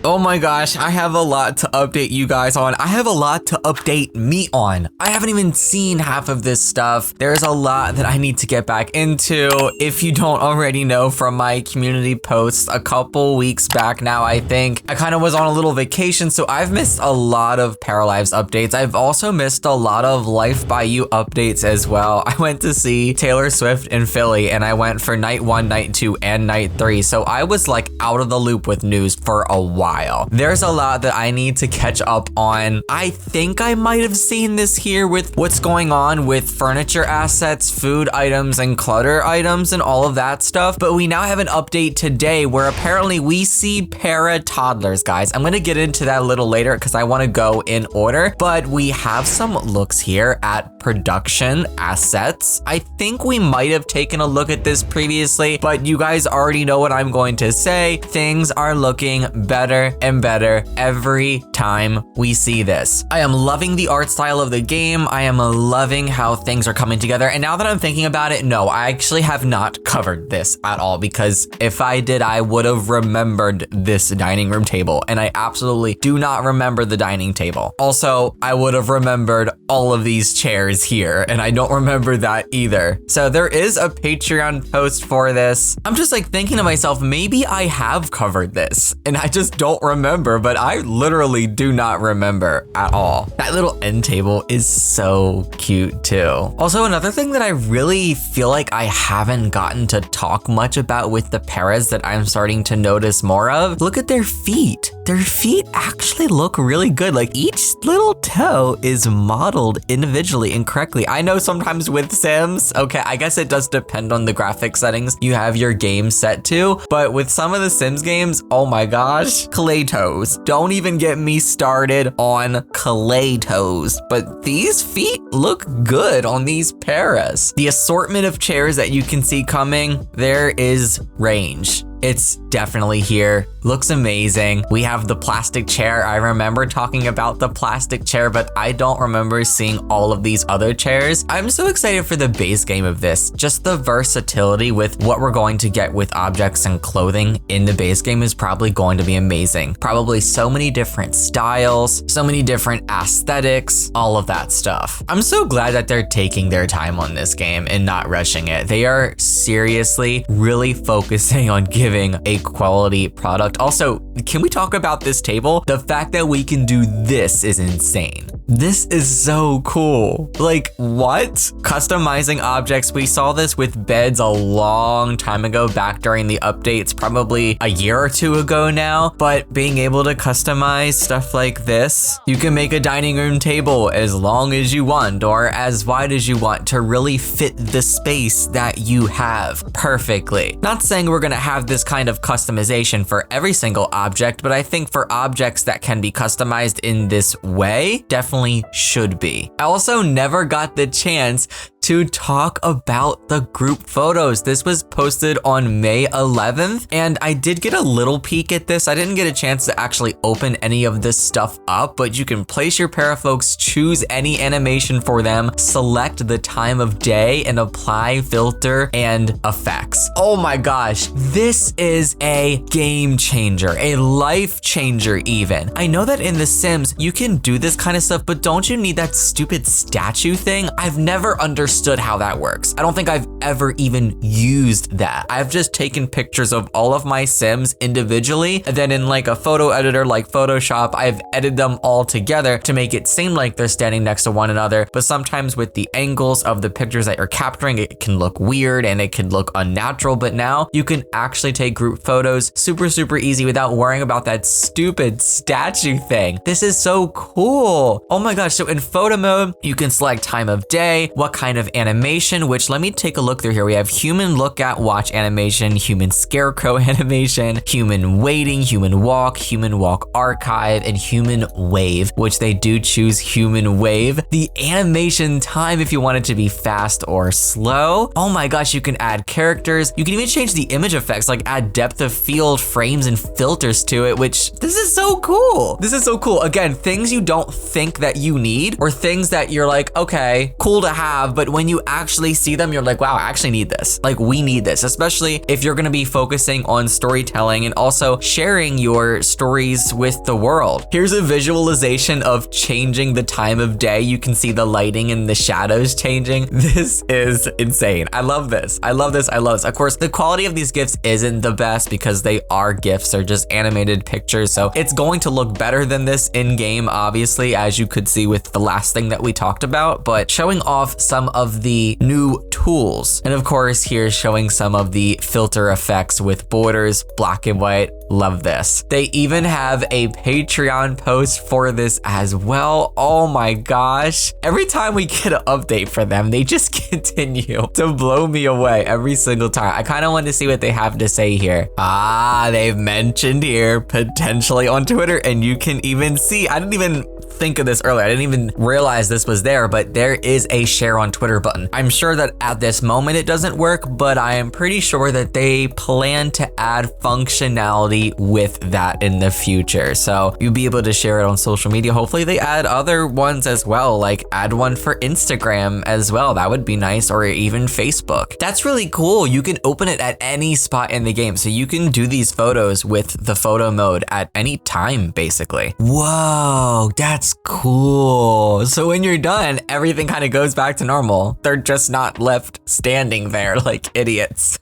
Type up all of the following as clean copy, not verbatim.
Oh my gosh, I have a lot to update you guys on. I have a lot to update me on. I haven't even seen half of this stuff. There's a lot that I need to get back into. If you don't already know from my community posts a couple weeks back now, I think, I kind of was on a little vacation, so I've missed a lot of Paralives updates. I've also missed a lot of Life by You updates as well. I went to see Taylor Swift in Philly, and I went for night 1, night 2, and night 3, so I was like out of the loop with news for a while. There's a lot that I need to catch up on. I think I might have seen this here with what's going on with furniture assets, food items, and clutter items, and all of that stuff, but we now have an update today where apparently we see Toddlers, guys. I'm gonna get into that a little later because I want to go in order, but we have some looks here at production assets. I think we might have taken a look at this previously, but you guys already know what I'm going to say. Things are looking better and better every time we see this. I am loving the art style of the game. I am loving how things are coming together. And now that I'm thinking about it, no, I actually have not covered this at all, because if I did, I would have remembered this dining room table, and I absolutely do not remember the dining table. Also, I would have remembered all of these chairs here, and I don't remember that either. So there is a Patreon post for this. I'm just like thinking to myself, maybe I have covered this and I just don't remember, but I literally do not remember at all. That little end table is so cute too. Also, another thing that I really feel like I haven't gotten to talk much about with the paras that I'm starting to notice more of, look at their feet. Their feet actually look really good. Like each little toe is modeled individually and correctly. I know sometimes with Sims, okay, I guess it does depend on the graphic settings you have your game set to, but with some of the Sims games, oh my gosh, clay toes. Don't even get me started on clay toes, but these feet look good on these paras. The assortment of chairs that you can see coming, there is range. It's definitely here. Looks amazing. We have the plastic chair. I remember talking about the plastic chair, but I don't remember seeing all of these other chairs. I'm so excited for the base game of this. Just the versatility with what we're going to get with objects and clothing in the base game is probably going to be amazing. Probably so many different styles, so many different aesthetics, all of that stuff. I'm so glad that they're taking their time on this game and not rushing it. They are seriously really focusing on giving a quality product. Also, can we talk about this table? The fact that we can do this is insane. This is so cool. Like, what? Customizing objects. We saw this with beds a long time ago, back during the updates, probably a year or two ago now, but being able to customize stuff like this, you can make a dining room table as long as you want or as wide as you want to really fit the space that you have perfectly. Not saying we're gonna have this kind of customization for every single object, but I think for objects that can be customized in this way, definitely should be. I also never got the chance to talk about the group photos. This was posted on May 11th, and I did get a little peek at this. I didn't get a chance to actually open any of this stuff up, but you can place your para folks, choose any animation for them, select the time of day, and apply filter and effects. Oh my gosh, this is a game changer, a life changer even. I know that in The Sims, you can do this kind of stuff, but don't you need that stupid statue thing? I've never understood how that works. I don't think I've ever even used that. I've just taken pictures of all of my Sims individually, and then in like a photo editor like Photoshop, I've edited them all together to make it seem like they're standing next to one another. But sometimes with the angles of the pictures that you're capturing, it can look weird and it can look unnatural. But now you can actually take group photos super easy without worrying about that stupid statue thing. This is so cool. Oh my gosh. So in photo mode, you can select time of day, what kind of animation, which let me take a look through here. We have human look at watch animation, human scarecrow animation, human waiting, human walk archive, and human wave, which they do choose human wave. The animation time, if you want it to be fast or slow. Oh my gosh, you can add characters. You can even change the image effects, like add depth of field, frames, and filters to it, which this is so cool. This is so cool. Again, things you don't think that you need or things that you're like, okay, cool to have, but when you actually see them, you're like, wow, I actually need this. Like, we need this, especially if you're gonna be focusing on storytelling and also sharing your stories with the world. Here's a visualization of changing the time of day. You can see the lighting and the shadows changing. This is insane. I love this. I love this. I love this. Of course, the quality of these GIFs isn't the best because they are GIFs. They're just animated pictures. So it's going to look better than this in game, obviously, as you could see with the last thing that we talked about, but showing off some of the new tools. And of course, here's showing some of the filter effects with borders, black and white. Love this. They even have a Patreon post for this as well. Oh my gosh. Every time we get an update for them, they just continue to blow me away every single time. I kind of want to see what they have to say here. They've mentioned here potentially on Twitter, and you can even see, I didn't even think of this earlier. I didn't even realize this was there, but there is a share on Twitter button. I'm sure that at this moment it doesn't work, but I am pretty sure that they plan to add functionality with that in the future. So you'll be able to share it on social media. Hopefully they add other ones as well, like add one for Instagram as well. That would be nice, or even Facebook. That's really cool. You can open it at any spot in the game. So you can do these photos with the photo mode at any time, basically. Whoa, that's cool. So when you're done, everything kind of goes back to normal. They're just not left standing there like idiots.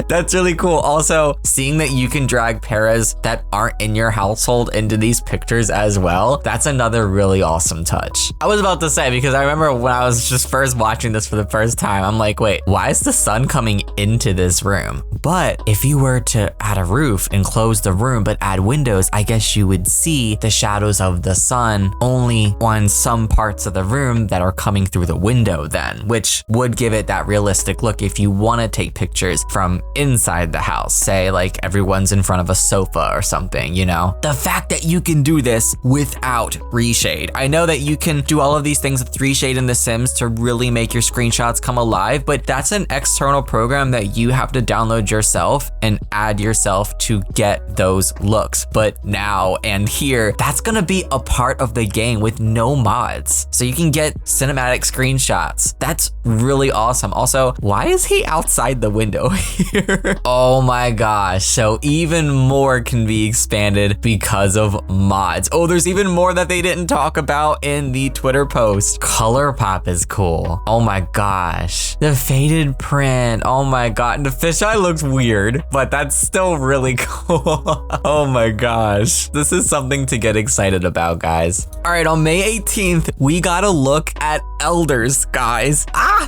That's really cool. Also, seeing that you can drag paras that aren't in your household into these pictures as well, that's another really awesome touch. I was about to say, because I remember when I was just first watching this for the first time, I'm like, wait, why is the sun coming into this room? But if you were to add a roof and close the room but add windows, I guess you would see the shadows of the sun only on some parts of the room that are coming through the window then, which would give it that realistic look if you want to take pictures from inside the house. Say like everyone's in front of a sofa or something, you know? The fact that you can do this without reshade. I know that you can do all of these things with reshade in The Sims to really make your screenshots come alive, but that's an external program that you have to download yourself and add yourself to get those looks. But now and here, that's gonna be a part of the game with no mods. So you can get cinematic screenshots. That's really awesome. Also, why is he outside the window here? Oh my gosh. So even more can be expanded because of mods. Oh, there's even more that they didn't talk about in the Twitter post. Color pop is cool. Oh my gosh. The faded print. Oh my god. The fisheye looks weird, but that's still really cool. Oh my gosh. This is something to get excited about, guys. All right, on May 18th, we got a look at Elders, guys.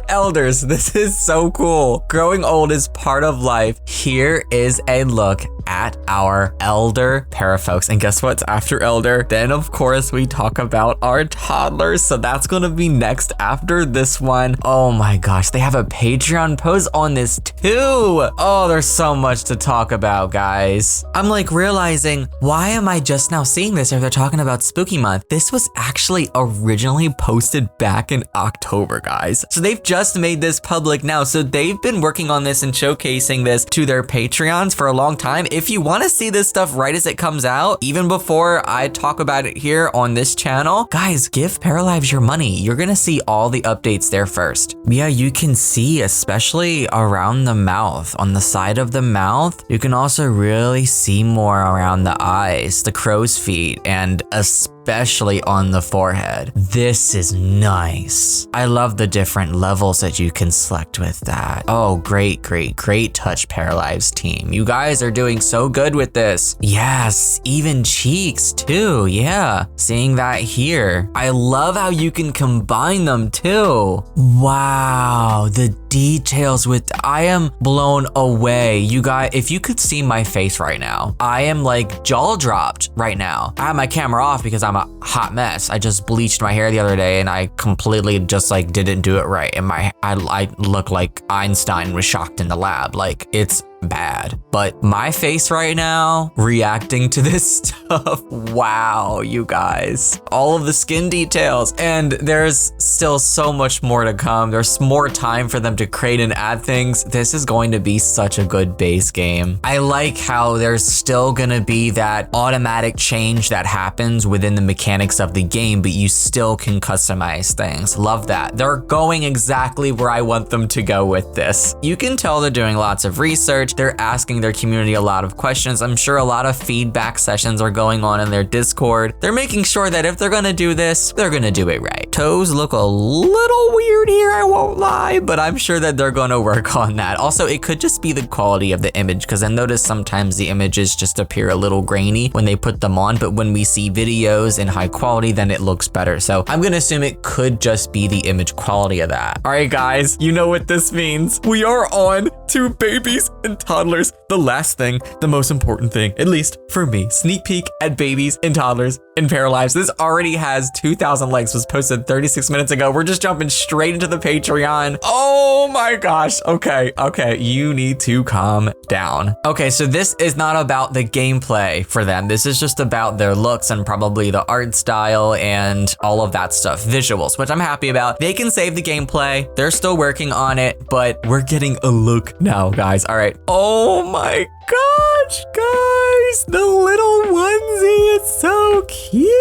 Elders. This is so cool. Growing old is part of life. Here is a look at our Elder para folks. And guess what's after Elder? Then of course we talk about our Toddlers. So that's gonna be next after this one. Oh my gosh, they have a Patreon post on this too. Oh, there's so much to talk about, guys. I'm like realizing, why am I just now seeing this if they're talking about Spooky Month? This was actually originally posted back in October, guys. So they've just made this public now. So they've been working on this and showcasing this to their Patreons for a long time. If you want to see this stuff right as it comes out, even before I talk about it here on this channel, guys, give Paralives your money. You're gonna see all the updates there first. Yeah, you can see, especially around the mouth, on the side of the mouth, you can also really see more around the eyes, the crow's feet, and especially on the forehead. This is nice. I love the different levels that you can select with that. Oh, great, great, great touch, Paralives team. You guys are doing so good with this. Yes, even cheeks too. Yeah, seeing that here. I love how you can combine them too. Wow, the details with, I am blown away. You guys, if you could see my face right now, I am like jaw dropped right now. I have my camera off because I'm a hot mess. I just bleached my hair the other day and I completely just like didn't do it right. And I look like Einstein was shocked in the lab. Like, it's bad. But my face right now, reacting to this stuff, wow, you guys. All of the skin details, and there's still so much more to come. There's more time for them to create and add things. This is going to be such a good base game. I like how there's still gonna be that automatic change that happens within the mechanics of the game, but you still can customize things. Love that. They're going exactly where I want them to go with this. You can tell they're doing lots of research. They're asking their community a lot of questions. I'm sure a lot of feedback sessions are going on in their Discord. They're making sure that if they're gonna do this, they're gonna do it right. Toes look a little weird here, I won't lie, but I'm sure that they're gonna work on that. Also, it could just be the quality of the image, because I noticed sometimes the images just appear a little grainy when they put them on, but when we see videos in high quality, then it looks better. So I'm gonna assume it could just be the image quality of that. All right, guys, you know what this means. We are on to babies and toddlers. The last thing, the most important thing, at least for me, sneak peek at babies and toddlers in Paralives. This already has 2,000 likes, was posted 36 minutes ago. We're just jumping straight into the Patreon. Oh my gosh. Okay, you need to calm down. Okay, so this is not about the gameplay for them. This is just about their looks and probably the art style and all of that stuff, visuals, which I'm happy about. They can save the gameplay. They're still working on it, but we're getting a look now, guys. All right. Oh my gosh, guys, the little onesie is so cute.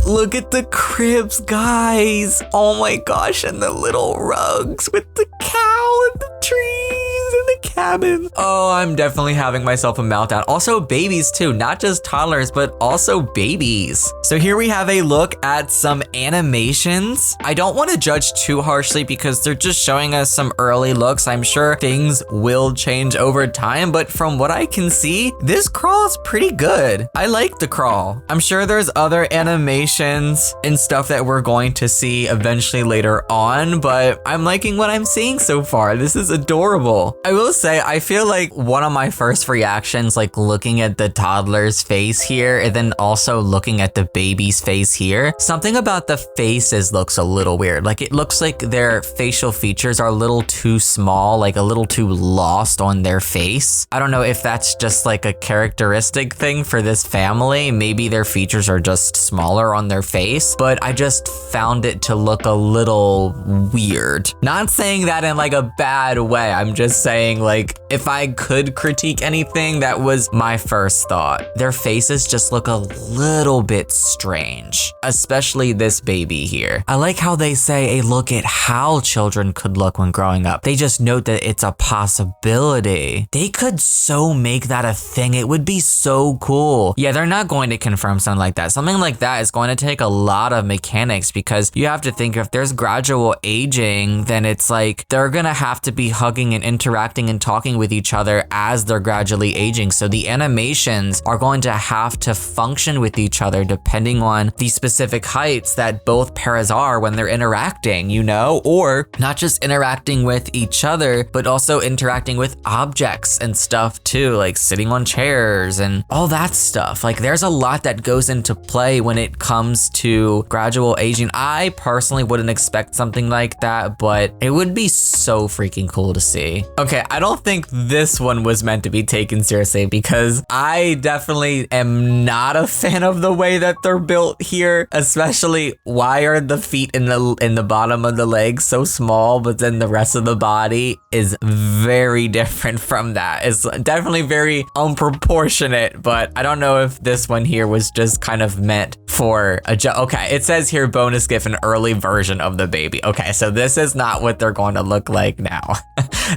Look at the cribs, guys. Oh my gosh, and the little rugs with the cow and the trees and the cabin. Oh, I'm definitely having myself a meltdown. Also babies too, not just toddlers, but also babies. So here we have a look at some animations. I don't want to judge too harshly because they're just showing us some early looks. I'm sure things will change over time, but from what I can see, this crawl's pretty good. I like the crawl. I'm sure there's other animations and stuff that we're going to see eventually later on, but I'm liking what I'm seeing so far. This is adorable. I will say, I feel like one of my first reactions, like looking at the toddler's face here and then also looking at the baby's face here, something about the faces looks a little weird. Like it looks like their facial features are a little too small, like a little too lost on their face. I don't know if that's just like a characteristic thing for this family. Maybe their features are just smaller on their face, but I just found it to look a little weird. Not saying that in like a bad way. I'm just saying, like, if I could critique anything, that was my first thought. Their faces just look a little bit strange, especially this baby here. I like how they say a look at how children could look when growing up. They just note that it's a possibility. They could so make that a thing. It would be so cool. Yeah, they're not going to confirm something like that. Something like that is going to take a lot of mechanics, because you have to think if there's gradual aging, then it's like they're gonna have to be hugging and interacting and talking with each other as they're gradually aging. So the animations are going to have to function with each other depending on the specific heights that both pairs are when they're interacting, you know? Or not just interacting with each other, but also interacting with objects and stuff too, like sitting on chairs and all that stuff. Like there's a lot that goes into play when it comes to gradual aging. I personally wouldn't expect something like that, but it would be so freaking cool to see. Okay, I don't think this one was meant to be taken seriously, because I definitely am not a fan of the way that they're built here, especially why are the feet in the bottom of the legs so small, but then the rest of the body is very different from that. It's definitely very unproportionate, but I don't know if this one here was just kind of meant for a okay, it says here bonus gift, an early version of the baby. Okay, so this is not what they're going to look like now.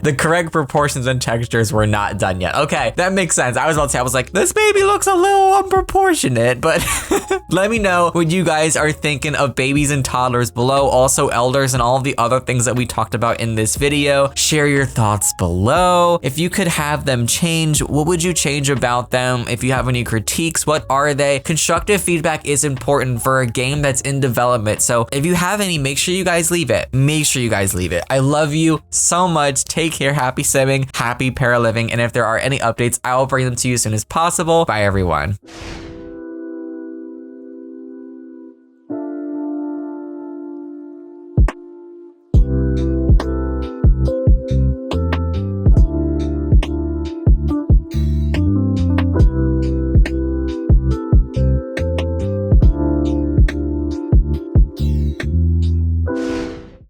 The correct proportions and textures were not done yet. Okay, that makes sense. I was about to say, I was like, this baby looks a little unproportionate, but let me know what you guys are thinking of babies and toddlers below. Also elders and all of the other things that we talked about in this video. Share your thoughts below. If you could have them change, what would you change about them? If you have any critiques, what are they? Constructive feedback is important for a game that's in development. So if you have any, make sure you guys leave it. Make sure you guys leave it. I love you so much. Take care. Happy simming, happy paraliving. And if there are any updates, I will bring them to you as soon as possible. Bye, everyone.